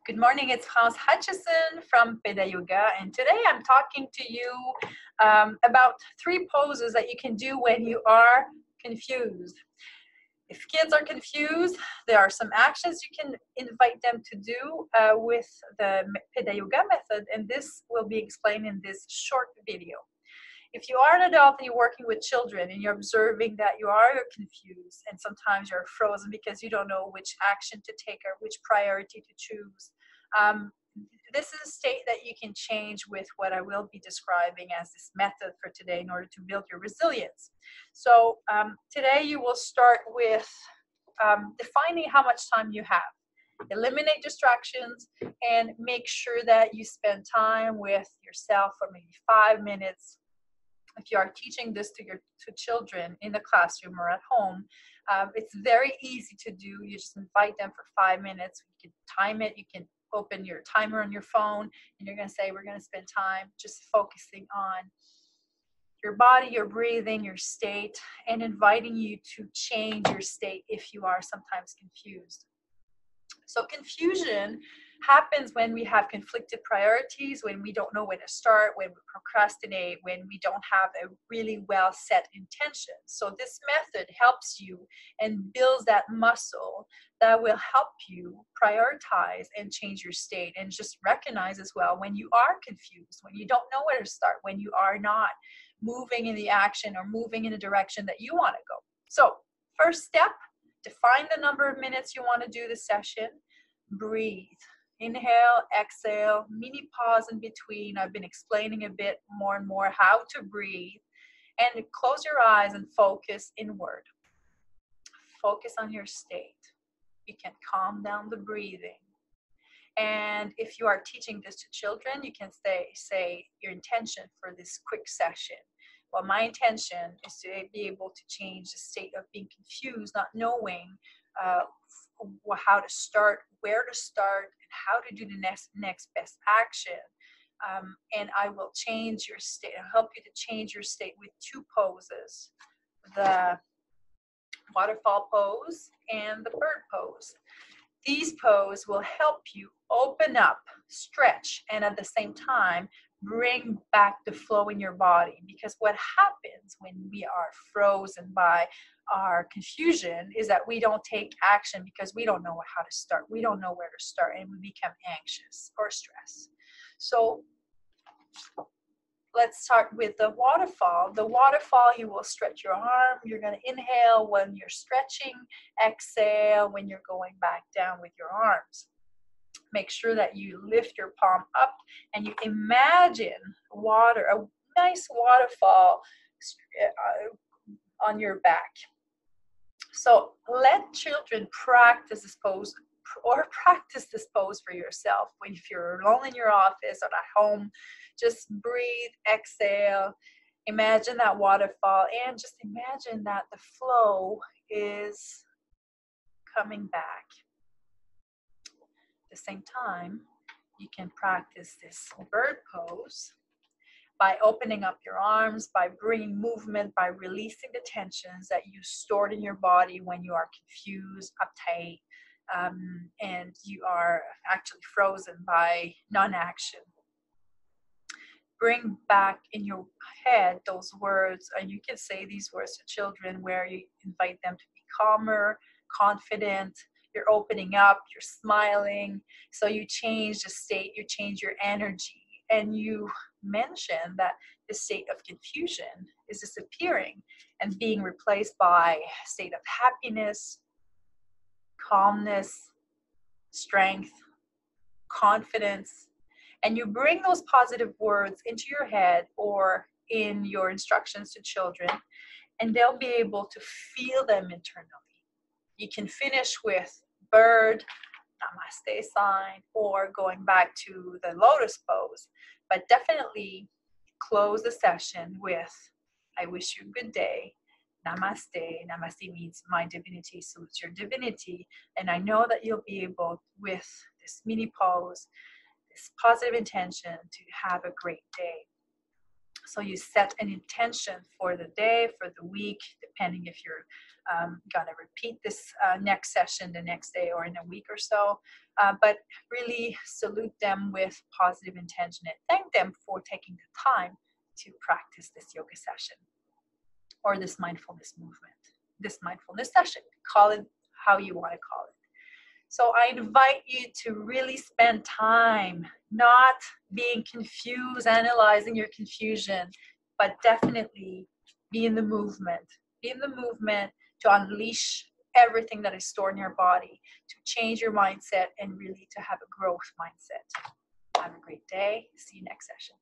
Good morning, it's France Hutchison from PedaYoga, and today I'm talking to you about 3 poses that you can do when you are confused. If kids are confused, there are some actions you can invite them to do with the PedaYoga method, and this will be explained in this short video. If you are an adult and you're working with children and you're observing that you are confused and sometimes you're frozen because you don't know which action to take or which priority to choose, this is a state that you can change with what I will be describing as this method for today in order to build your resilience. So today you will start with defining how much time you have. Eliminate distractions and make sure that you spend time with yourself for maybe 5 minutes. If you are teaching this to children in the classroom or at home, it's very easy to do. You just invite them for 5 minutes. You can time it. You can open your timer on your phone, and you're going to say, we're going to spend time just focusing on your body, your breathing, your state, and inviting you to change your state if you are sometimes confused. So confusion happens when we have conflicted priorities, when we don't know where to start, when we procrastinate, when we don't have a really well set intention. So this method helps you and builds that muscle that will help you prioritize and change your state, and just recognize as well when you are confused, when you don't know where to start, when you are not moving in the action or moving in a direction that you want to go. So first step, define the number of minutes you want to do the session. Breathe. Inhale, exhale, mini pause in between. I've been explaining a bit more and more how to breathe. And close your eyes and focus inward. Focus on your state. You can calm down the breathing. And if you are teaching this to children, you can say your intention for this quick session. Well, my intention is to be able to change the state of being confused, not knowing how to start, where to start, and how to do the next best action. And I will change your state, I'll help you to change your state with 2 poses, the waterfall pose and the bird pose. These poses will help you open up, stretch, and at the same time, bring back the flow in your body. Because what happens when we are frozen by our confusion is that we don't take action because we don't know how to start. We don't know where to start, and we become anxious or stressed. So let's start with the waterfall. The waterfall, you will stretch your arm. You're going to inhale when you're stretching, exhale when you're going back down with your arms. Make sure that you lift your palm up and you imagine water, a nice waterfall on your back. So let children practice this pose, or practice this pose for yourself. If you're alone in your office or at home, just breathe, exhale, imagine that waterfall, and just imagine that the flow is coming back. At the same time, you can practice this bird pose by opening up your arms, by bringing movement, by releasing the tensions that you stored in your body when you are confused, uptight, and you are actually frozen by non-action. Bring back in your head those words, and you can say these words to children where you invite them to be calmer, confident. You're opening up, you're smiling. So you change the state, you change your energy, and you mention that the state of confusion is disappearing and being replaced by a state of happiness, calmness, strength, confidence. And you bring those positive words into your head or in your instructions to children, and they'll be able to feel them internally. You can finish with bird, namaste sign, or going back to the lotus pose, but definitely close the session with, I wish you a good day. Namaste. Namaste means my divinity salutes your divinity. And I know that you'll be able, with this mini pose, this positive intention, to have a great day. So you set an intention for the day, for the week, depending if you're going to repeat this next session the next day or in a week or so. but really salute them with positive intention and thank them for taking the time to practice this yoga session or this mindfulness movement, this mindfulness session. Call it how you want to call it. So I invite you to really spend time not being confused, analyzing your confusion, but definitely be in the movement. Be in the movement to unleash everything that is stored in your body, to change your mindset, and really to have a growth mindset. Have a great day. See you next session.